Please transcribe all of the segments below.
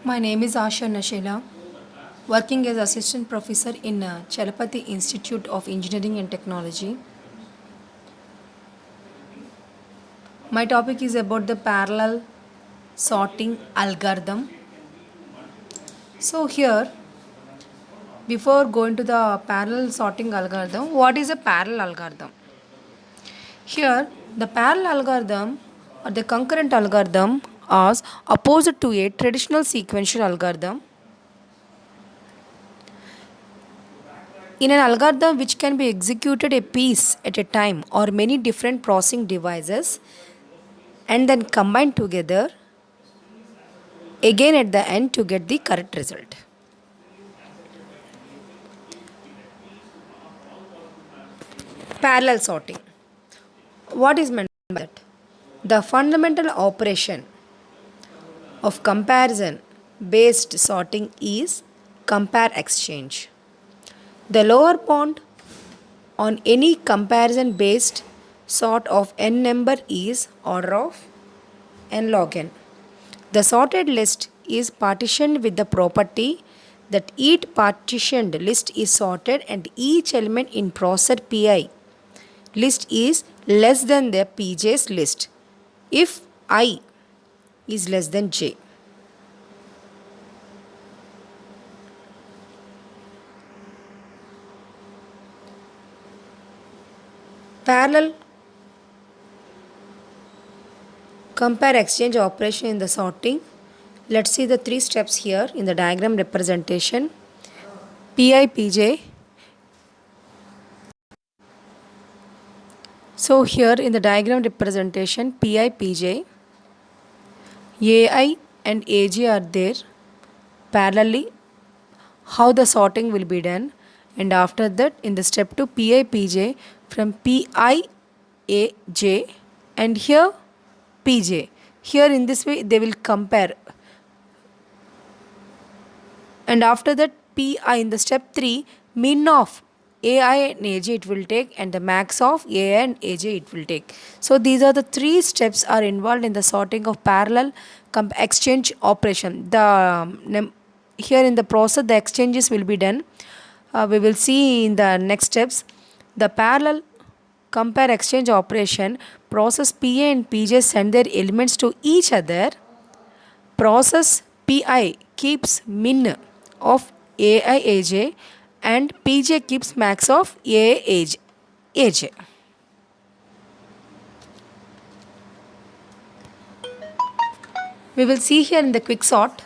My name is Asha Sheela, working as assistant professor in Chalapati Institute of Engineering and Technology. My topic is about the parallel sorting algorithm. So here, before going to the parallel sorting algorithm, what is a parallel algorithm? Here, the parallel algorithm or the concurrent algorithm is opposite to a traditional sequential algorithm. In an algorithm which can be executed a piece at a time or many different processing devices and then combined together again at the end to get the correct result. Parallel sorting. What is meant by that? The fundamental operation of comparison based sorting is compare exchange. The lower bound on any comparison based sort of n number is order of n log n. The sorted list is partitioned with the property that each partitioned list is sorted and each element in processor pi list is less than the pj's list if I is less than j. Parallel compare exchange operation in the sorting. Let's see the three steps here in the diagram representation. Pi, Pj. So here in the diagram representation, Pi, Pj, Ai and Aj are there parallelly. How the sorting will be done, and after that in the step 2 Pi, Pj from Pi, Aj and here Pj. Here in this way they will compare, and after that Pi in the step 3 min of Ai and Aj it will take and the max of Ai and Aj it will take. So these are the three steps are involved in the sorting of parallel exchange operation. Here in the process the exchanges will be done. We will see in the next steps. The parallel compare exchange operation process Pa and Pj send their elements to each other. Process Pi keeps min of Ai Aj and Pj keeps max of Ai Aj. We will see here in the quicksort.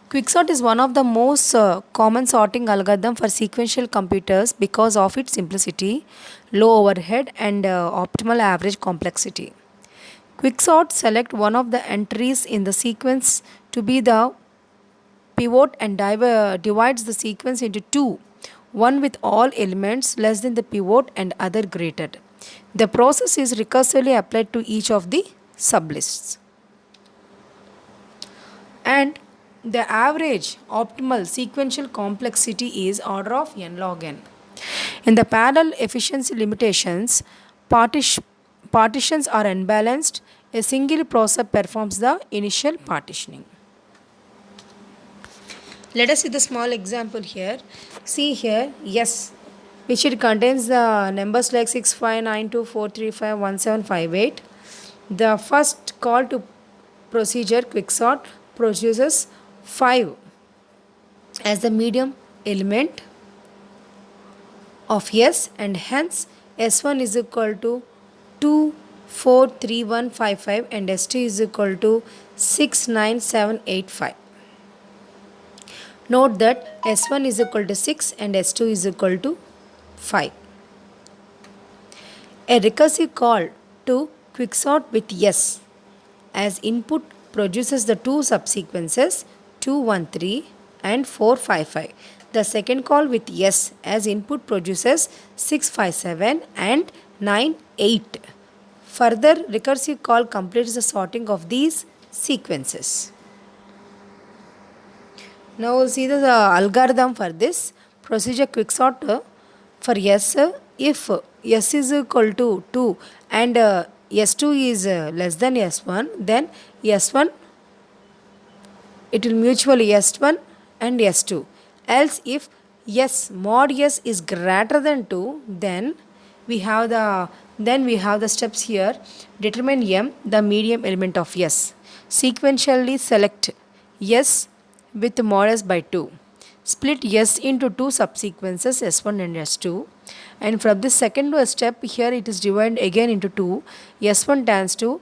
Quicksort is one of the most common sorting algorithm for sequential computers because of its simplicity, low overhead and optimal average complexity. Quicksort select one of the entries in the sequence to be the pivot and divides the sequence into two, one with all elements less than the pivot and other greater. The process is recursively applied to each of the sublists. And the average optimal sequential complexity is order of n log n. In the parallel efficiency limitations, partitions are unbalanced. A single processor performs the initial partitioning. Let us see the small example here. See here, yes, which it contains the numbers like 659243511758. The first call to procedure quicksort produces 5 as the medium element of S, and hence S1 is equal to 243155 and S2 is equal to 69785. Note that S1 is equal to 6 and S2 is equal to 5. A recursive call to quicksort with S as input produces the two subsequences 213 and 455. The second call with S as input produces 657 and 98. Further recursive call completes the sorting of these sequences. Now we'll see the algorithm for this procedure quicksort for S. If S is equal to 2 and S2 is less than S1, then S1 it will mutually S1 and S2. Else if S mod S is greater than 2, then we have the steps here. Determine M, the medium element of S. Sequentially select S with mod S by 2. Split S into two subsequences S1 and S2. And from this second step here it is divided again into 2. S1 tends to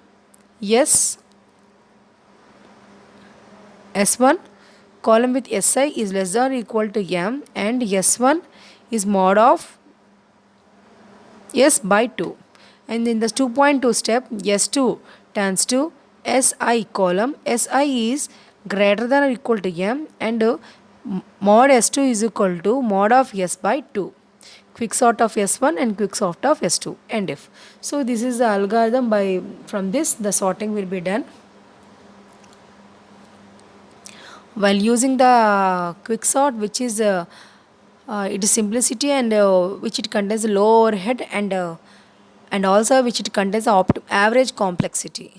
S1 column with Si is less than or equal to M, and S1 is mod of S by 2. And in the 2.2 step, S2 tends to Si column. Si is greater than or equal to M, and mod S2 is equal to mod of S by 2. Quicksort of S1 and quicksort of S2, and if. So this is the algorithm. From this the sorting will be done. While using the quicksort, which is it is simplicity, and which it contains low overhead, and also which it contains average complexity.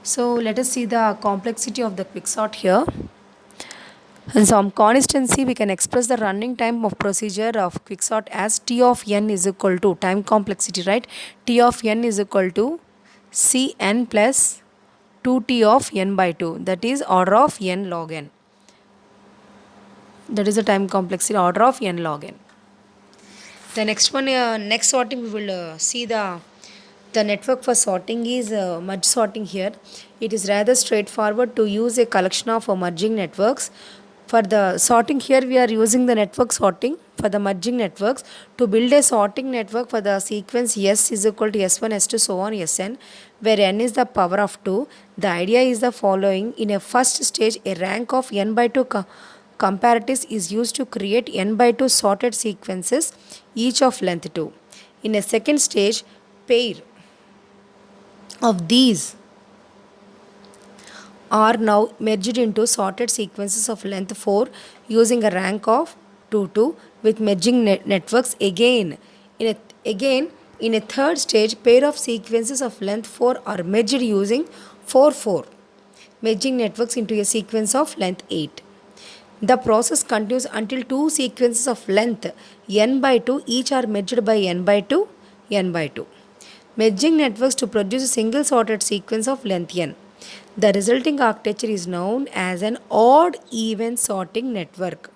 So let us see the complexity of the quicksort here. And some consistency, we can express the running time of procedure of quicksort as T of n is equal to time complexity, right? T of n is equal to Cn plus 2t of n by 2, that is order of n log n. That is the time complexity, order of n log n. The next one, next sorting, we will see the network for sorting is merge sorting here. It is rather straightforward to use a collection of merging networks. For the sorting here, we are using the network sorting for the merging networks. To build a sorting network for the sequence S is equal to S1, S2, so on, Sn, where n is the power of 2. The idea is the following. In a first stage, a rank of n by 2 comparatives is used to create n by 2 sorted sequences, each of length 2. In a second stage, pair of these are now merged into sorted sequences of length 4 using a rank of 2, 2 with merging networks. Again, in a third stage, pair of sequences of length 4 are merged using 4, 4 merging networks into a sequence of length 8. The process continues until two sequences of length n by 2 each are merged by n by 2, n by 2. Merging networks to produce a single sorted sequence of length n. The resulting architecture is known as an odd even sorting network,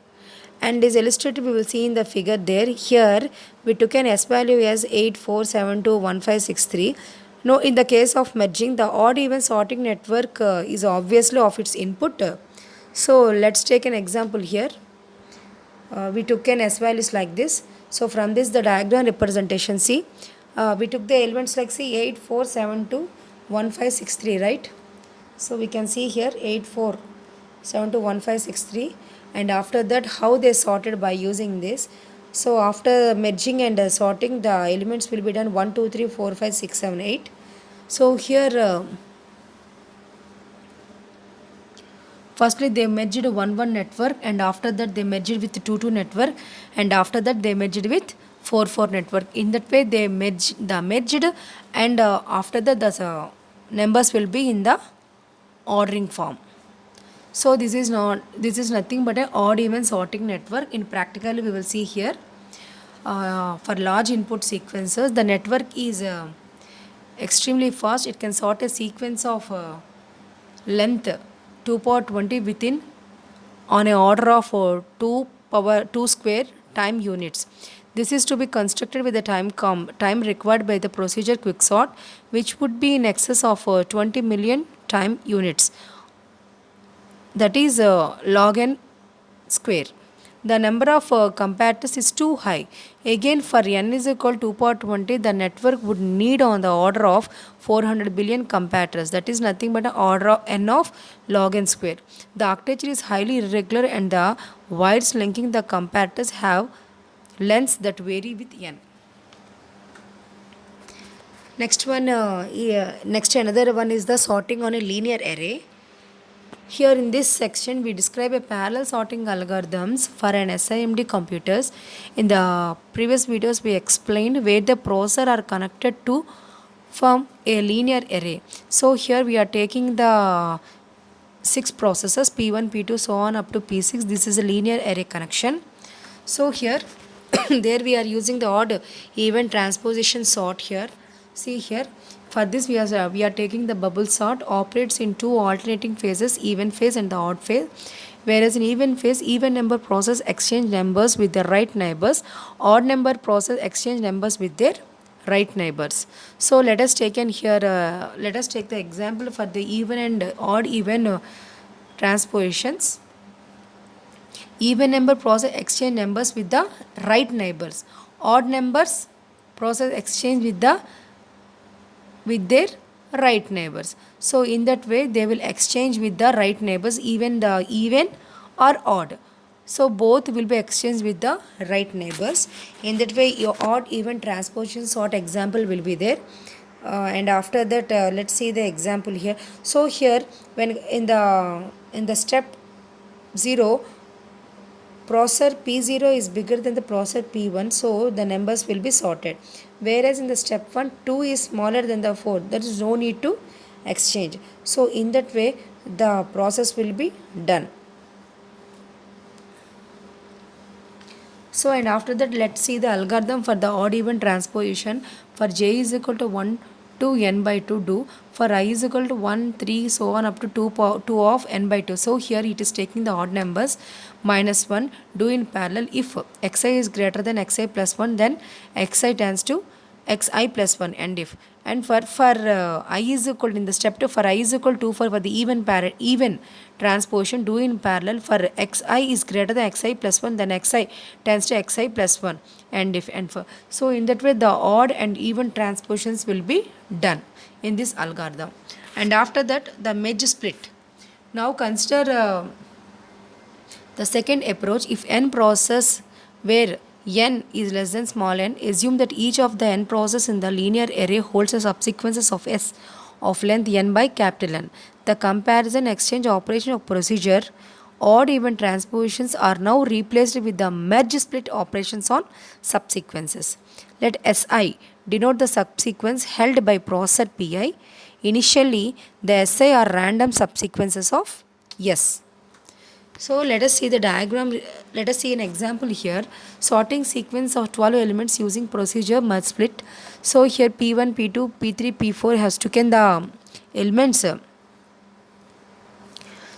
and is illustrated, we will see in the figure there. Here we took an S value as 84721563. Now in the case of merging, the odd even sorting network is obviously of its input. So let's take an example here. We took an S values like this. So from this the diagram representation, see, we took the elements like, see, 84721563, right? So we can see here 84721563, and after that how they sorted by using this. So after merging and sorting, the elements will be done 1 2 3 4 5 6 7 8. So here firstly they merged 1 1 network, and after that they merged with 2 2 network, and after that they merged with 4 4 network. In that way they merged, and after that the numbers will be in the ordering form. So this is nothing but an odd even sorting network. In practically we will see here, for large input sequences the network is extremely fast. It can sort a sequence of length 2 power 20 within on a order of 2 power 2 square time units. This is to be constructed with the time required by the procedure quicksort, which would be in excess of 20 million time units, that is log n square. The number of comparators is too high. Again, for n is equal to 2 power 20, the network would need on the order of 400 billion comparators. That is nothing but an order of n of log n square. The architecture is highly irregular, and the wires linking the comparators have lengths that vary with n. Next another one is the sorting on a linear array. Here in this section we describe a parallel sorting algorithms for an SIMD computers. In the previous videos we explained where the processor are connected to from a linear array. So here we are taking the 6 processes P1, P2, so on up to P6. This is a linear array connection. So here there we are using the odd even transposition sort here. See here, for this we are taking the bubble sort, operates in two alternating phases, even phase and the odd phase. Whereas in even phase, even number process exchange numbers with the right neighbors, odd number process exchange numbers with their right neighbors. So let us take let us take the example for the even and odd even transpositions. Even number process exchange numbers with the right neighbors. Odd numbers process exchange with their right neighbors. So in that way they will exchange with the right neighbors, even the even or odd. So both will be exchanged with the right neighbors. In that way your odd even transposition sort example will be there. And after that let's see the example here. So here when in the step 0, processor P0 is bigger than the processor P1, so the numbers will be sorted. Whereas in the step 1, 2 is smaller than the 4, there is no need to exchange. So in that way the process will be done. So and after that let's see the algorithm for the odd even transposition. For j is equal to 1 to n by 2 do. For I is equal to 1, 3, so on up to 2 of n by 2. So here it is taking the odd numbers minus 1, do in parallel. If xi is greater than xi plus 1, then xi tends to xi plus 1, and if. And for I is equal to, in the step 2, for I is equal to for the even transposition, do in parallel. For xi is greater than xi plus 1, then xi tends to xi plus 1, and if. And for, so in that way the odd and even transpositions will be done in this algorithm. And after that the merge split. Now consider the second approach. If n process where n is less than small n, assume that each of the n process in the linear array holds a subsequences of s of length n by capital N. The comparison exchange operation of procedure, odd even transpositions are now replaced with the merge split operations on subsequences. Let Si denote the subsequence held by processor Pi. Initially, the Si are random subsequences of S. So let us see the diagram. Let us see an example here. Sorting sequence of 12 elements using procedure merge split. So here P1, P2, P3, P4 has taken the elements.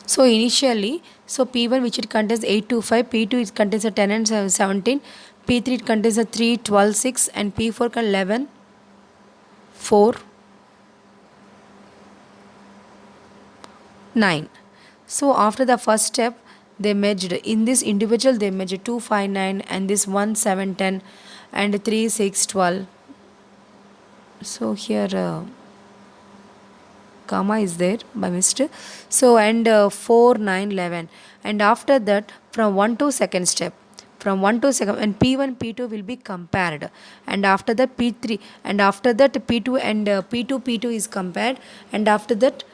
So initially, so P1 which it contains 8 to 5, P2 it contains a 10 and 17, P3 it contains a 3, 12, 6, and P4 can 11, 4, 9. So after the first step, they merged. In this individual they merged 2, 5, 9, and this 1, 7, 10, and 3, 6, 12. So here comma is there by mistake. So and 4, 9, 11. And after that from 1 to second step. From 1 to second, and P1, P2 will be compared. And after that P3, and after that P2 and P2, P2 is compared. And after that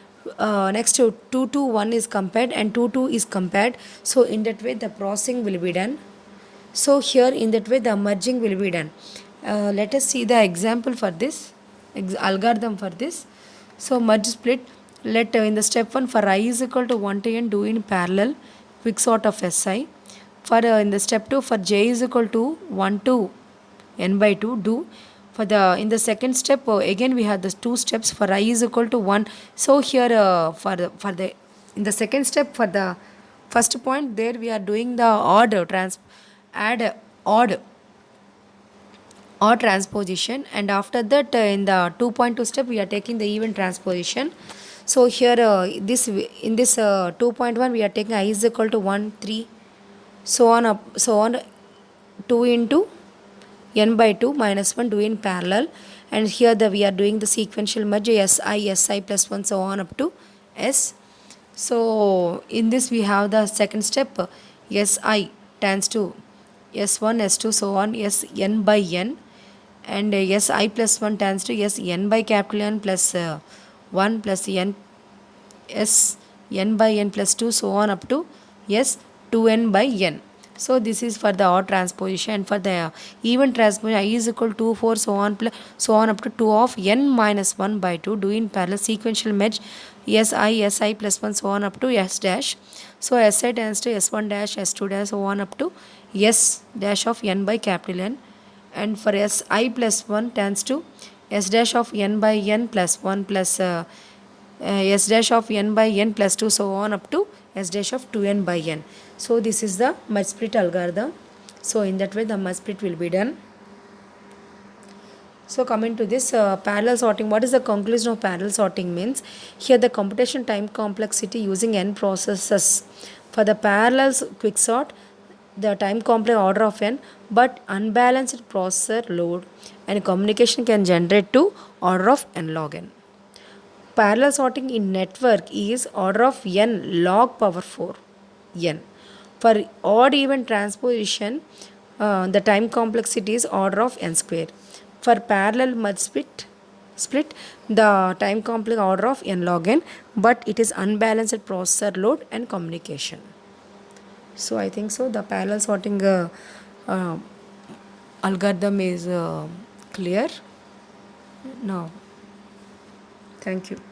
next to 2 to 1 is compared, and 2 to is compared. So in that way the processing will be done. So here in that way the merging will be done. Let us see the example for this algorithm for this. So merge split. Let in the step 1 for I is equal to 1 to n, do in parallel quick sort of Si. For in the step 2 for j is equal to 1 to n by 2, do. For the in the second step again we have the two steps. For I is equal to 1. So here for the in the second step, for the first point there we are doing the add odd transposition, and after that in the 2.2 step we are taking the even transposition. So here in this 2.1 we are taking I is equal to 1, 3, so on 2 into n by 2 minus 1, do in parallel. And here we are doing the sequential merge Si plus 1, so on up to S. So in this we have the second step, Si tends to S1, S2, so on Sn by n, and Si plus 1 tends to Sn by capital N plus 1 plus n S n by n plus 2, so on up to S 2n by n. So this is for the odd transposition. For the even transposition, I is equal to 4 so on plus so on up to 2 of n minus 1 by 2. Do in parallel sequential merge si plus 1 so on up to s dash. So si tends to s1 dash s2 dash so on up to s dash of n by capital N. And for si plus 1 tends to s dash of n by n plus 1 plus s dash of n by n plus 2 so on up to s dash of 2n by n. So this is the merge split algorithm. So in that way the merge split will be done. So coming to this parallel sorting, what is the conclusion of parallel sorting means? Here the computation time complexity using n processes. For the parallel quick sort, the time complex order of n, but unbalanced processor load and communication can generate to order of n log n. Parallel sorting in network is order of n log power 4 n. For odd even transposition, the time complexity is order of n square. For parallel merge split, the time complex order of n log n, but it is unbalanced processor load and communication. So I think so the parallel sorting uh, algorithm is clear now. Thank you.